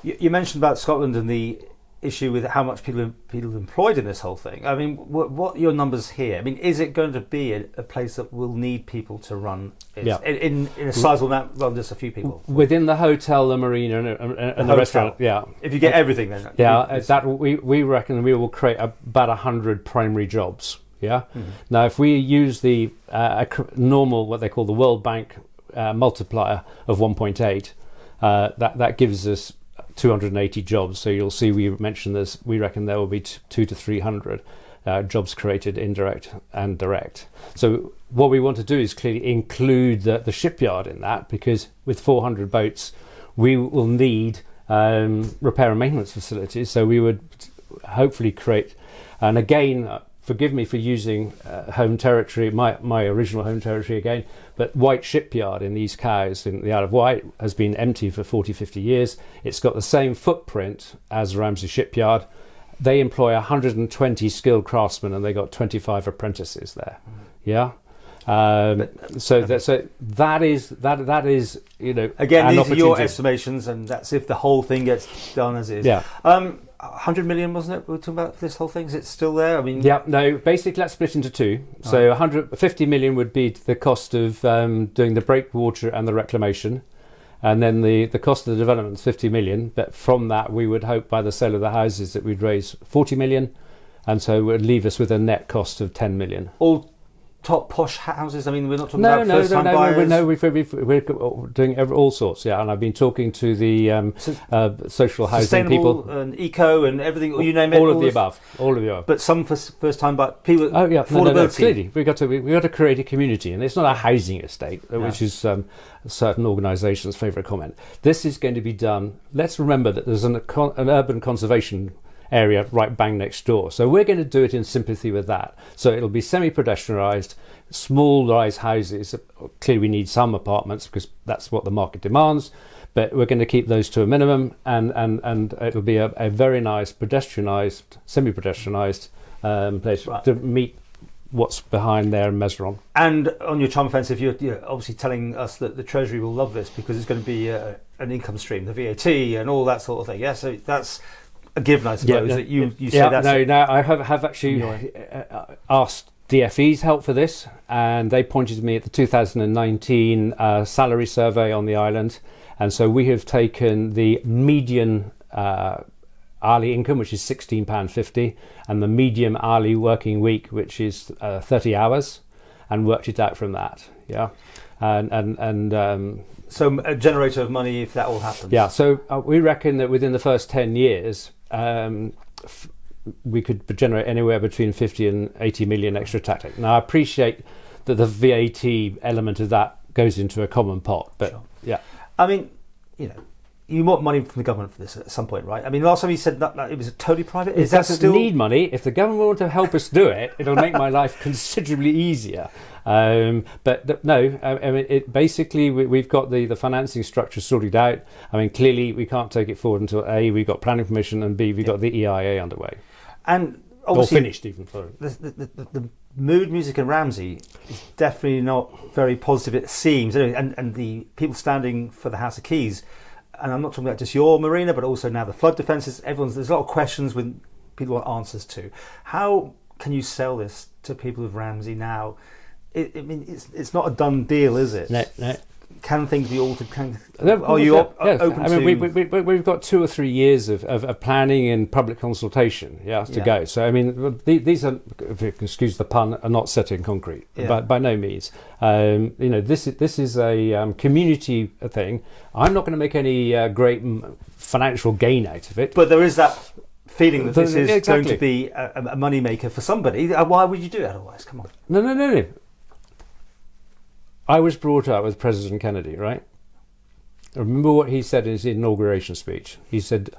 You mentioned about Scotland and the issue with how much people employed in this whole thing. I mean, what are your numbers here? I mean, is it going to be a place that will need people to run in a sizable amount rather than just a few people? Within the hotel, the marina, and the restaurant, yeah. If you get everything, then we reckon we will create about 100 primary jobs. Yeah. Mm-hmm. Now, if we use the normal, what they call the World Bank multiplier of 1.8, that gives us 280 jobs. So you'll see we mentioned this. We reckon there will be 200 to 300 jobs created, indirect and direct. So what we want to do is clearly include the shipyard in that, because with 400 boats, we will need repair and maintenance facilities. So we would hopefully create, and again, forgive me for using home territory, my original home territory again, but White Shipyard in these Cowes in the Isle of Wight has been empty for 40, 50 years. It's got the same footprint as Ramsey Shipyard. They employ 120 skilled craftsmen and they got 25 apprentices there. Yeah. So that is again, these are your estimations, and that's if the whole thing gets done as is. Yeah. 100 million, wasn't it? We were talking about this whole thing. Is it still there? I mean, yeah. No. Basically, let's split into two. So 150 million would be the cost of doing the breakwater and the reclamation, and then the cost of the development is 50 million. But from that, we would hope by the sale of the houses that we'd raise 40 million, and so it would leave us with a net cost of 10 million. All top posh houses. I mean, we're not talking about first-time buyers. No, we're doing all sorts. Yeah, and I've been talking to the social housing people, and eco and everything. You name it. All of the above. But some first-time buyers. People. Oh yeah, affordability. Clearly, we got to create a community, and it's not a housing estate, which is certain organisations' favourite comment. This is going to be done. Let's remember that there's an urban conservation area right bang next door, so we're going to do it in sympathy with that. So it'll be semi-pedestrianised, small rise houses. Clearly we need some apartments because that's what the market demands, but we're going to keep those to a minimum, and it'll be a very nice pedestrianised, semi-pedestrianised place to meet what's behind there in Mesron. And on your charm offensive, you're obviously telling us that the Treasury will love this because it's going to be an income stream, the VAT and all that sort of thing. Yeah, so that's a given, I suppose, that you say that's... No, I have actually asked DFE's help for this, and they pointed me at the 2019 salary survey on the island, and so we have taken the median hourly income, which is £16.50, and the medium hourly working week, which is 30 hours, and worked it out from that. Yeah, and so a generator of money if that all happens. Yeah, so we reckon that within the first 10 years, we could generate anywhere between 50 and 80 million extra tax. Now, I appreciate that the VAT element of that goes into a common pot, but sure. Yeah. I mean, you want money from the government for this at some point, right? I mean, last time you said that it was totally private. It doesn't need money. If the government want to help us do it, it'll make my life considerably easier. But no, I mean, basically we've got the financing structure sorted out. I mean, clearly we can't take it forward until A, we've got planning permission, and B, we've got the EIA underway. And obviously, or finished even. Sorry. The mood music in Ramsey is definitely not very positive, it seems. And the people standing for the House of Keys, and I'm not talking about just your marina, but also now the flood defences. There's a lot of questions when people want answers to. How can you sell this to people of Ramsey now? It's not a done deal, is it? No. Can things be altered? Are you open to? I mean, we've got 2 or 3 years of planning and public consultation, to go. So I mean, these are, if you excuse the pun, are not set in concrete, but by no means. This is a community thing. I'm not going to make any great financial gain out of it, but there is that feeling that this is going to be a money maker for somebody. Why would you do it otherwise? Come on. No. I was brought up with President Kennedy, right? Remember what he said in his inauguration speech. He said,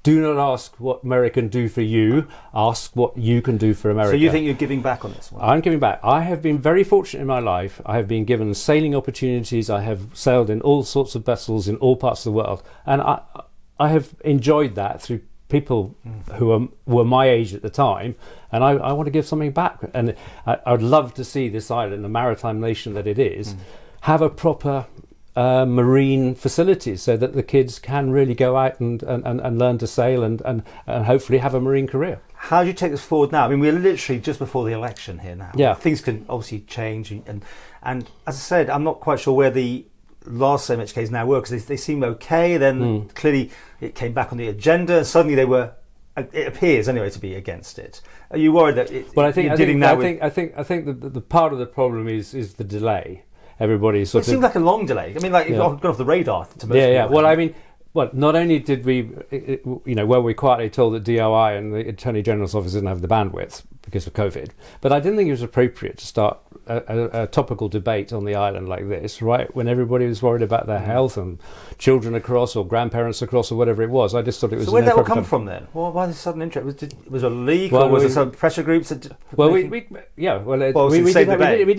"Do not ask what America can do for you, ask what you can do for America." So you think you're giving back on this one? I'm giving back. I have been very fortunate in my life. I have been given sailing opportunities. I have sailed in all sorts of vessels in all parts of the world. And I have enjoyed that through people who were my age at the time, and I want to give something back. And I would love to see this island, the maritime nation that it is, have a proper marine facilities so that the kids can really go out and learn to sail and hopefully have a marine career. How do you take this forward now? I mean, we're literally just before the election here now. Yeah. Things can obviously change. And as I said, I'm not quite sure where the last MHKs now were, because they seem okay. Then clearly it came back on the agenda, and suddenly they were, it appears anyway, to be against it. Are you worried that I think the part of the problem is the delay. Everybody sort of... It seemed like a long delay. I mean, like, it's gone off the radar to most people. Well, I mean... Well, not only did we, were we quietly told that DOI and the Attorney General's office didn't have the bandwidth because of COVID, but I didn't think it was appropriate to start a topical debate on the island like this, right, when everybody was worried about their health and children across or grandparents across or whatever it was. I just thought it was... So where did that all come from then? Well, why this sudden interest? Was it a leak, or was it some pressure groups? We did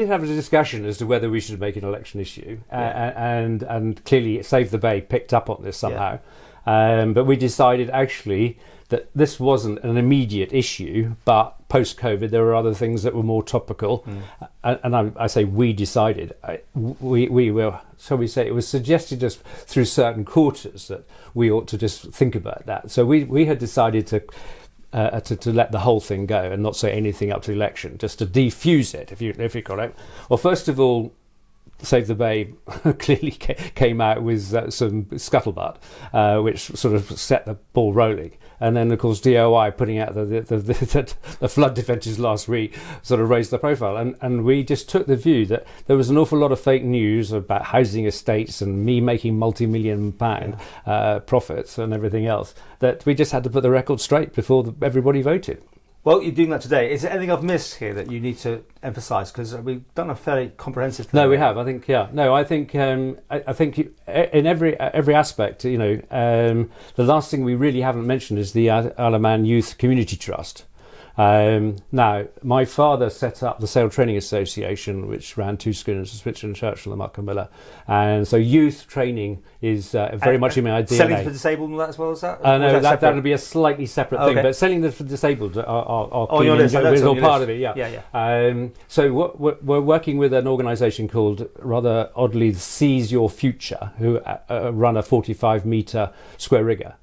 have a discussion as to whether we should make an election issue, and clearly Save the Bay picked up on this somehow. But we decided actually that this wasn't an immediate issue, but post-COVID there were other things that were more topical. And I say we decided. We were, shall we say, it was suggested just through certain quarters that we ought to just think about that. So we had decided to let the whole thing go and not say anything up to the election, just to defuse it, if you got it. Well, first of all, Save the Bay clearly came out with some scuttlebutt, which sort of set the ball rolling. And then, of course, DOI putting out the flood defences last week sort of raised the profile. And we just took the view that there was an awful lot of fake news about housing estates and me making multi-million-pound profits and everything else, that we just had to put the record straight before everybody voted. Well, you're doing that today. Is there anything I've missed here that you need to emphasise? Because we've done a fairly comprehensive thing. No, we have. I think, I think in every aspect, the last thing we really haven't mentioned is the Isle of Man Youth Community Trust. Now, my father set up the Sail Training Association, which ran 2 schooners, Switzerland, Churchill and Markham Miller. And so youth training is very much in my DNA. Selling for disabled and that as well as that? No, that would be a slightly separate thing. But selling for disabled are your list. Is all part of it, yeah. So we're working with an organisation called, rather oddly, Seize Your Future, who run a 45-metre square rigger.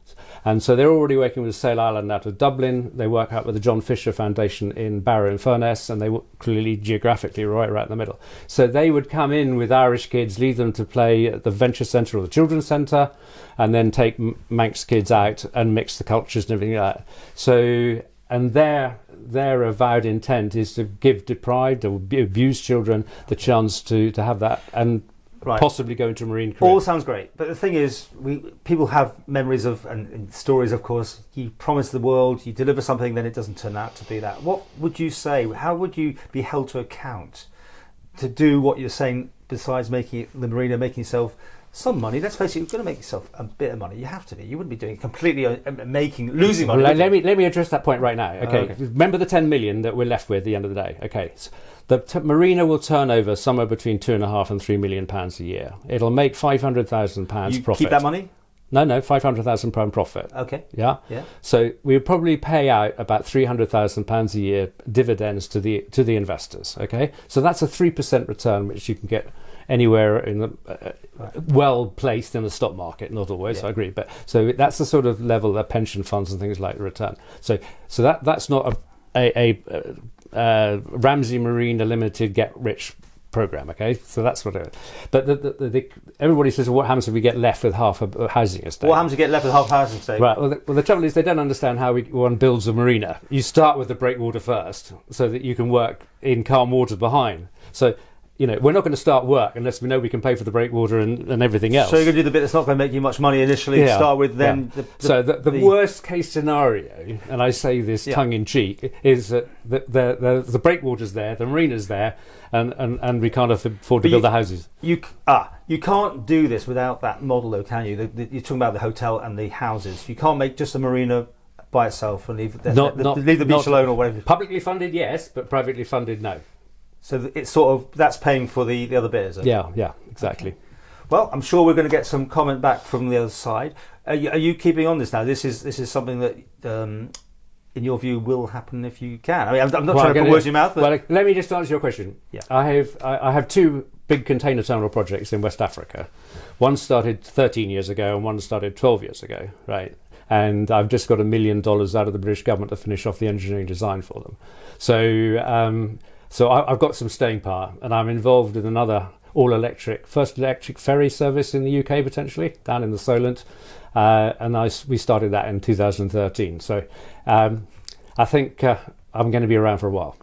And so they're already working with Sail Island out of Dublin. They work out with the John Fisher Foundation in Barrow in Furness, and they were clearly geographically right in the middle. So they would come in with Irish kids, leave them to play at the Venture Centre or the Children's Centre, and then take Manx kids out and mix the cultures and everything like that. So, and their avowed intent is to give deprived or abused children the chance to have that and possibly go into a marine career. All sounds great, but the thing is, people have memories of and stories. Of course, you promise the world, you deliver something, then it doesn't turn out to be that. What would you say? How would you be held to account to do what you're saying? Besides making the marina, making yourself some money. Let's face it, you're going to make yourself a bit of money. You have to be. You wouldn't be doing it completely losing money. Well, let me address that point right now. Okay. Remember the 10 million that we're left with at the end of the day. Okay. So the marina will turn over somewhere between £2.5 and £3 million a year. It'll make £500,000 profit. Keep that money? No, £500,000 profit. Okay. Yeah. So we would probably pay out about £300,000 a year dividends to the investors. Okay. So that's a 3% return, which you can get anywhere in the well placed in the stock market. Not always, I agree, but so that's the sort of level that pension funds and things like return. So that's not a Ramsey Marina Limited get rich program. Okay, so that's what it is. But everybody says, well, what happens if we get left with half a housing estate? What happens if we get left with half a housing estate? Right. Well, the trouble is they don't understand how one builds a marina. You start with the breakwater first, so that you can work in calm water behind. So we're not going to start work unless we know we can pay for the breakwater and everything else. So you're going to do the bit that's not going to make you much money initially to start with, then... So the worst case scenario, and I say this tongue-in-cheek, is that the breakwater's there, the marina's there, and we can't afford to build the houses. You can't do this without that model, though, can you? You're talking about the hotel and the houses. You can't make just a marina by itself and leave the beach alone or whatever. Publicly funded, yes, but privately funded, no. So it's sort of, that's paying for the other bit, is it? Yeah, exactly. Okay. Well, I'm sure we're going to get some comment back from the other side. Are you keeping on this now? This is something that, in your view, will happen if you can. I mean, I'm not trying to put words in your mouth. But well, let me just answer your question. Yeah. I have two big container terminal projects in West Africa. One started 13 years ago and one started 12 years ago, right? And I've just got $1 million out of the British government to finish off the engineering design for them. So I've got some staying power, and I'm involved in another first electric ferry service in the UK, potentially, down in the Solent. We started that in 2013. So I think I'm going to be around for a while.